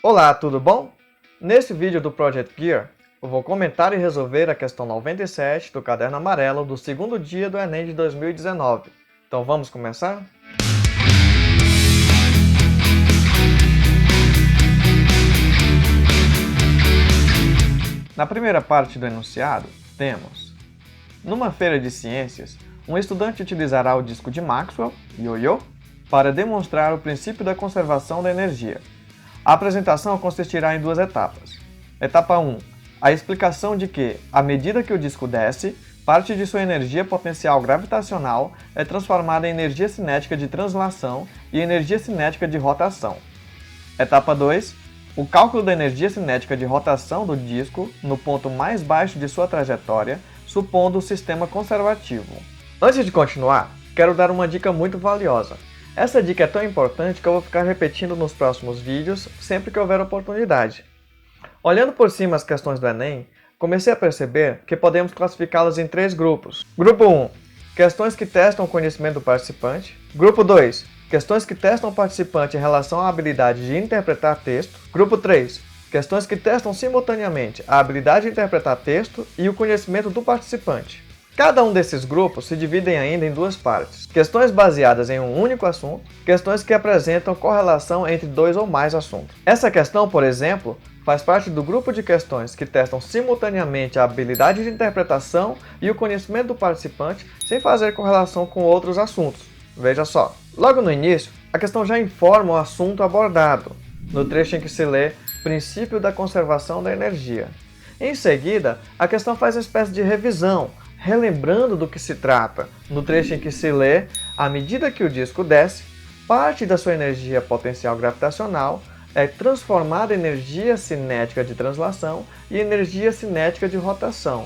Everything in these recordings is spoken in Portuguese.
Olá, tudo bom? Nesse vídeo do Project Gear, eu vou comentar e resolver a questão 97 do caderno amarelo do segundo dia do Enem de 2019. Então vamos começar? Na primeira parte do enunciado, temos: numa feira de ciências, um estudante utilizará o disco de Maxwell, ioiô, para demonstrar o princípio da conservação da energia. A apresentação consistirá em duas etapas. Etapa 1. A explicação de que, à medida que o disco desce, parte de sua energia potencial gravitacional é transformada em energia cinética de translação e energia cinética de rotação. Etapa 2. O cálculo da energia cinética de rotação do disco no ponto mais baixo de sua trajetória, supondo o sistema conservativo. Antes de continuar, quero dar uma dica muito valiosa. Essa dica é tão importante que eu vou ficar repetindo nos próximos vídeos sempre que houver oportunidade. Olhando por cima as questões do Enem, comecei a perceber que podemos classificá-las em três grupos. Grupo 1. Questões que testam o conhecimento do participante. Grupo 2. Questões que testam o participante em relação à habilidade de interpretar texto. Grupo 3. Questões que testam simultaneamente a habilidade de interpretar texto e o conhecimento do participante. Cada um desses grupos se dividem ainda em duas partes: questões baseadas em um único assunto, questões que apresentam correlação entre dois ou mais assuntos. Essa questão, por exemplo, faz parte do grupo de questões que testam simultaneamente a habilidade de interpretação e o conhecimento do participante sem fazer correlação com outros assuntos. Veja só, logo no início, a questão já informa o assunto abordado, no trecho em que se lê princípio da conservação da energia. Em seguida, a questão faz uma espécie de revisão, relembrando do que se trata, no trecho em que se lê: à medida que o disco desce, parte da sua energia potencial gravitacional é transformada em energia cinética de translação e energia cinética de rotação.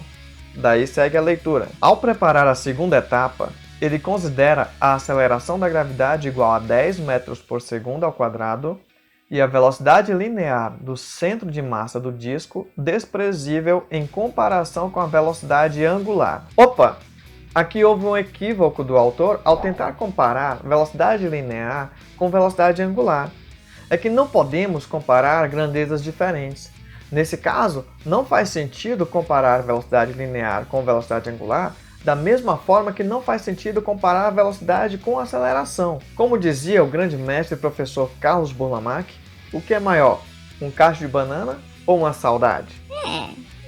Daí segue a leitura. Ao preparar a segunda etapa, ele considera a aceleração da gravidade igual a 10 metros por segundo ao quadrado e a velocidade linear do centro de massa do disco desprezível em comparação com a velocidade angular. Opa! Aqui houve um equívoco do autor ao tentar comparar velocidade linear com velocidade angular. É que não podemos comparar grandezas diferentes. Nesse caso, não faz sentido comparar velocidade linear com velocidade angular, da mesma forma que não faz sentido comparar a velocidade com a aceleração. Como dizia o grande mestre e professor Carlos Burlamaque, o que é maior, um cacho de banana ou uma saudade?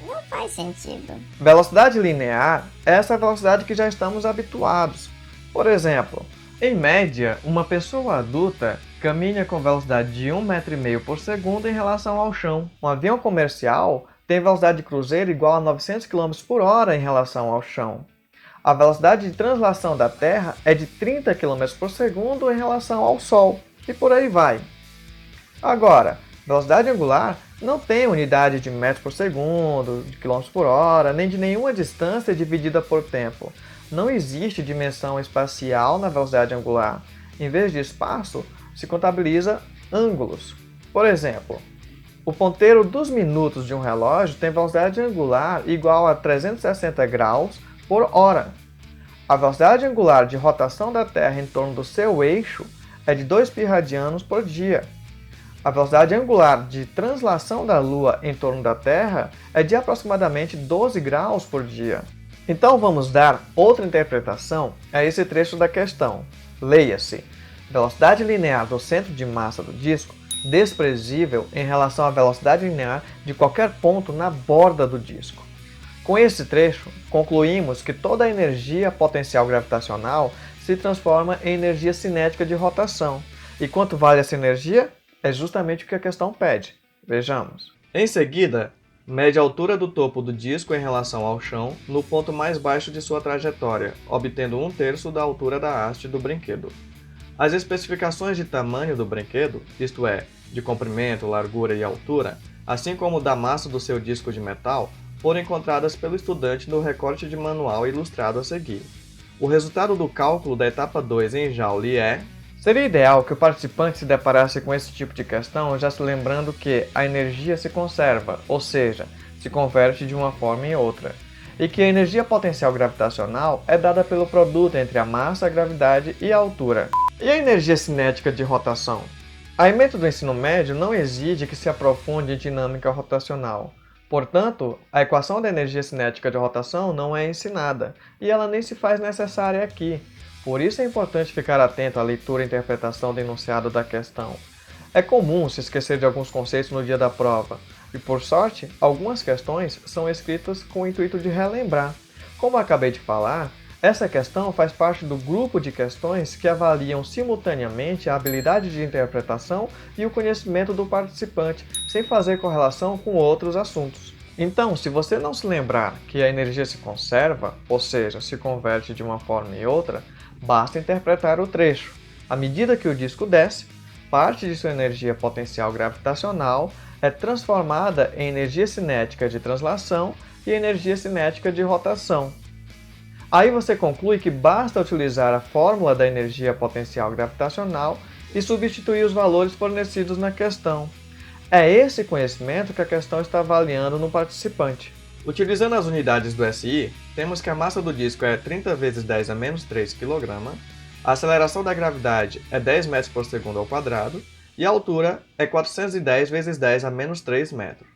Não faz sentido. Velocidade linear é essa velocidade que já estamos habituados. Por exemplo, em média, uma pessoa adulta caminha com velocidade de 1,5 metro por segundo em relação ao chão. Um avião comercial tem velocidade de cruzeiro igual a 900 km por hora em relação ao chão. A velocidade de translação da Terra é de 30 km por segundo em relação ao Sol, e por aí vai. Agora, velocidade angular não tem unidade de metros por segundo, de quilômetros por hora, nem de nenhuma distância dividida por tempo. Não existe dimensão espacial na velocidade angular. Em vez de espaço, se contabiliza ângulos. Por exemplo, o ponteiro dos minutos de um relógio tem velocidade angular igual a 360 graus por hora. A velocidade angular de rotação da Terra em torno do seu eixo é de 2 π radianos por dia. A velocidade angular de translação da Lua em torno da Terra é de aproximadamente 12 graus por dia. Então vamos dar outra interpretação a esse trecho da questão. Leia-se: velocidade linear do centro de massa do disco desprezível em relação à velocidade linear de qualquer ponto na borda do disco. Com esse trecho, concluímos que toda a energia potencial gravitacional se transforma em energia cinética de rotação. E quanto vale essa energia? É justamente o que a questão pede. Vejamos. Em seguida, mede a altura do topo do disco em relação ao chão no ponto mais baixo de sua trajetória, obtendo 1/3 da altura da haste do brinquedo. As especificações de tamanho do brinquedo, isto é, de comprimento, largura e altura, assim como da massa do seu disco de metal, foram encontradas pelo estudante no recorte de manual ilustrado a seguir. O resultado do cálculo da etapa 2 em Joule é: seria ideal que o participante se deparasse com esse tipo de questão já se lembrando que a energia se conserva, ou seja, se converte de uma forma em outra, e que a energia potencial gravitacional é dada pelo produto entre a massa, a gravidade e a altura. E a energia cinética de rotação? A ementa do ensino médio não exige que se aprofunde em dinâmica rotacional. Portanto, a equação da energia cinética de rotação não é ensinada, e ela nem se faz necessária aqui. Por isso é importante ficar atento à leitura e interpretação do enunciado da questão. É comum se esquecer de alguns conceitos no dia da prova, e por sorte, algumas questões são escritas com o intuito de relembrar. Como acabei de falar, essa questão faz parte do grupo de questões que avaliam simultaneamente a habilidade de interpretação e o conhecimento do participante, sem fazer correlação com outros assuntos. Então, se você não se lembrar que a energia se conserva, ou seja, se converte de uma forma em outra, basta interpretar o trecho. À medida que o disco desce, parte de sua energia potencial gravitacional é transformada em energia cinética de translação e energia cinética de rotação. Aí você conclui que basta utilizar a fórmula da energia potencial gravitacional e substituir os valores fornecidos na questão. É esse conhecimento que a questão está avaliando no participante. Utilizando as unidades do SI, temos que a massa do disco é 30 vezes 10 a menos 3 kg, a aceleração da gravidade é 10 metros por segundo ao quadrado e a altura é 410 vezes 10 a menos 3 metros.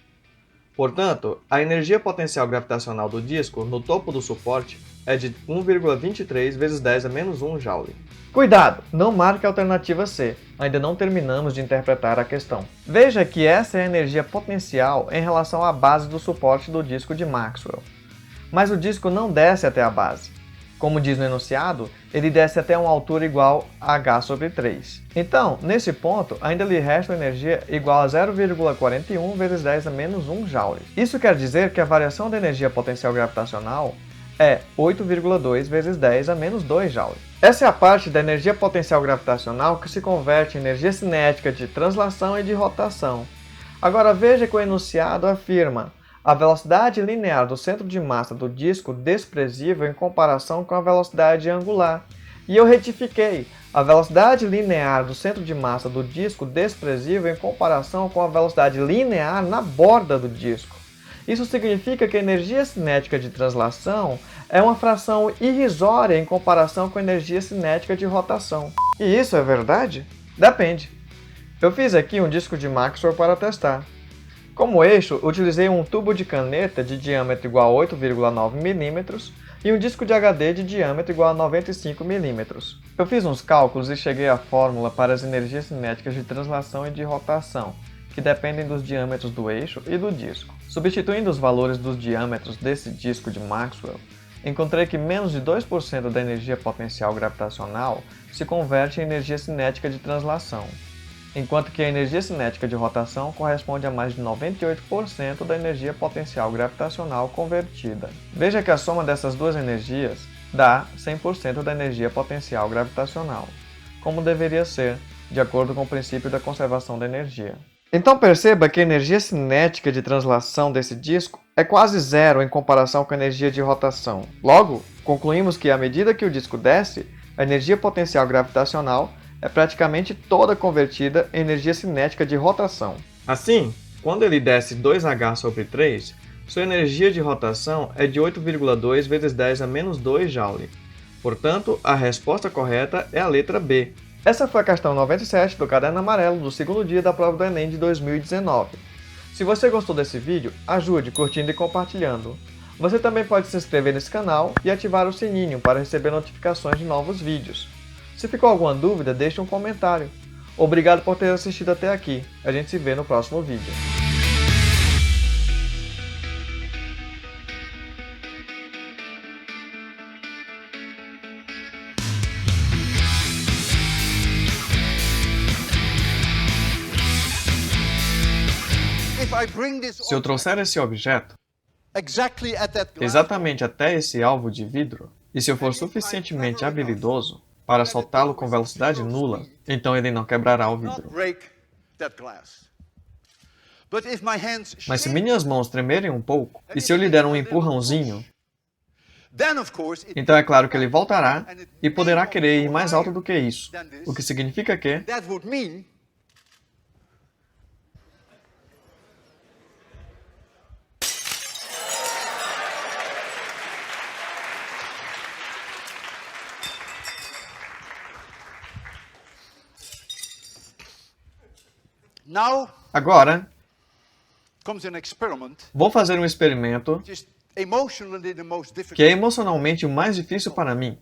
Portanto, a energia potencial gravitacional do disco no topo do suporte é de 1,23 vezes 10 a menos 1 Joule. Cuidado! Não marque a alternativa C, ainda não terminamos de interpretar a questão. Veja que essa é a energia potencial em relação à base do suporte do disco de Maxwell. Mas o disco não desce até a base. Como diz no enunciado, ele desce até uma altura igual a h sobre 3. Então, nesse ponto, ainda lhe resta uma energia igual a 0,41 vezes 10 a menos 1 Joule. Isso quer dizer que a variação da energia potencial gravitacional é 8,2 vezes 10 a menos 2 Joule. Essa é a parte da energia potencial gravitacional que se converte em energia cinética de translação e de rotação. Agora veja que o enunciado afirma a velocidade linear do centro de massa do disco desprezível em comparação com a velocidade angular. E eu retifiquei, a velocidade linear do centro de massa do disco desprezível em comparação com a velocidade linear na borda do disco. Isso significa que a energia cinética de translação é uma fração irrisória em comparação com a energia cinética de rotação. E isso é verdade? Depende. Eu fiz aqui um disco de Maxwell para testar. Como eixo, utilizei um tubo de caneta de diâmetro igual a 8,9 mm e um disco de HD de diâmetro igual a 95 mm. Eu fiz uns cálculos e cheguei à fórmula para as energias cinéticas de translação e de rotação, que dependem dos diâmetros do eixo e do disco. Substituindo os valores dos diâmetros desse disco de Maxwell, encontrei que menos de 2% da energia potencial gravitacional se converte em energia cinética de translação, enquanto que a energia cinética de rotação corresponde a mais de 98% da energia potencial gravitacional convertida. Veja que a soma dessas duas energias dá 100% da energia potencial gravitacional, como deveria ser, de acordo com o princípio da conservação da energia. Então perceba que a energia cinética de translação desse disco é quase zero em comparação com a energia de rotação. Logo, concluímos que à medida que o disco desce, a energia potencial gravitacional é praticamente toda convertida em energia cinética de rotação. Assim, quando ele desce 2h sobre 3, sua energia de rotação é de 8,2 vezes 10 a menos 2 Joule. Portanto, a resposta correta é a letra B. Essa foi a questão 97 do Caderno Amarelo do segundo dia da prova do Enem de 2019. Se você gostou desse vídeo, ajude curtindo e compartilhando. Você também pode se inscrever nesse canal e ativar o sininho para receber notificações de novos vídeos. Se ficou alguma dúvida, deixe um comentário. Obrigado por ter assistido até aqui. A gente se vê no próximo vídeo. Se eu trouxer esse objeto exatamente até esse alvo de vidro, e se eu for suficientemente habilidoso para soltá-lo com velocidade nula, então ele não quebrará o vidro. Mas se minhas mãos tremerem um pouco, e se eu lhe der um empurrãozinho, então é claro que ele voltará e poderá querer ir mais alto do que isso, o que significa que Now Agora, comes an experiment, vou fazer um experimento just emotionally the most difficult. que é emocionalmente o mais difícil para mim,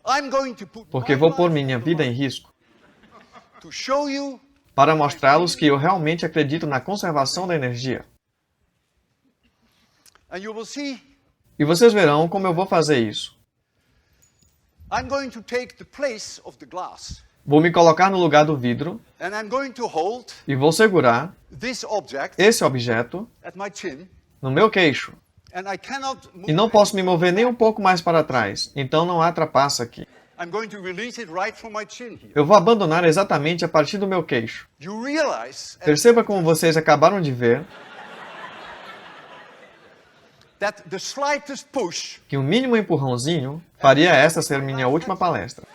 I'm going to put porque my vou pôr life minha on the vida em line risco to show you para mostrá-los que eu realmente acredito na conservação da energia. and you will see E vocês verão como eu vou fazer isso. I'm going to take the place of the glass Vou me colocar no lugar do vidro and I'm going to hold e vou segurar this object esse objeto at my chin no meu queixo. and I cannot move E não posso me it. mover nem um pouco mais para trás, então não há trapaça aqui. I'm going to release it right from my chin here. Eu vou abandonar exatamente a partir do meu queixo. You realize Perceba como vocês acabaram de ver that the slightest push que um mínimo empurrãozinho faria essa ser minha última palestra.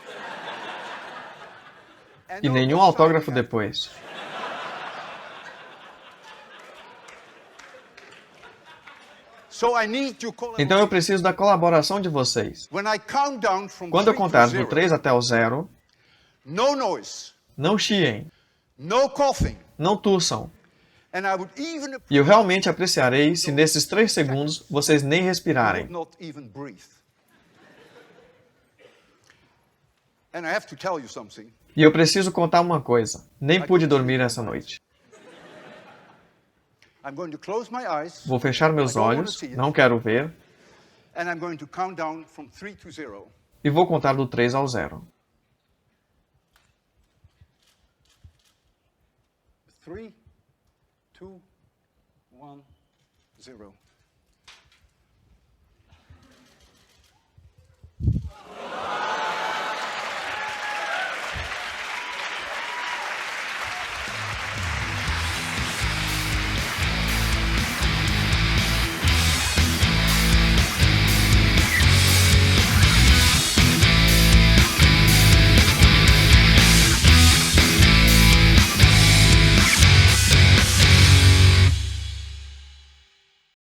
and E no nenhum sign autógrafo again. depois. So I need your collaboration. Então eu preciso da colaboração de vocês. When I count down from Quando eu 3 to contar do 0, 3 até o 0, no noise, não chiem, no coughing, não tussam. and I would even E eu realmente apreciarei se nesses 3 segundos vocês nem would respirarem. not even breathe. And I have to tell you something. E eu preciso contar uma coisa. Nem pude dormir essa noite. I'm going to close my eyes Vou fechar meus olhos, não quero ver, and I'm going to count down from 3 to 0. e vou contar do 3 ao 0. 3, 2, 1, 0.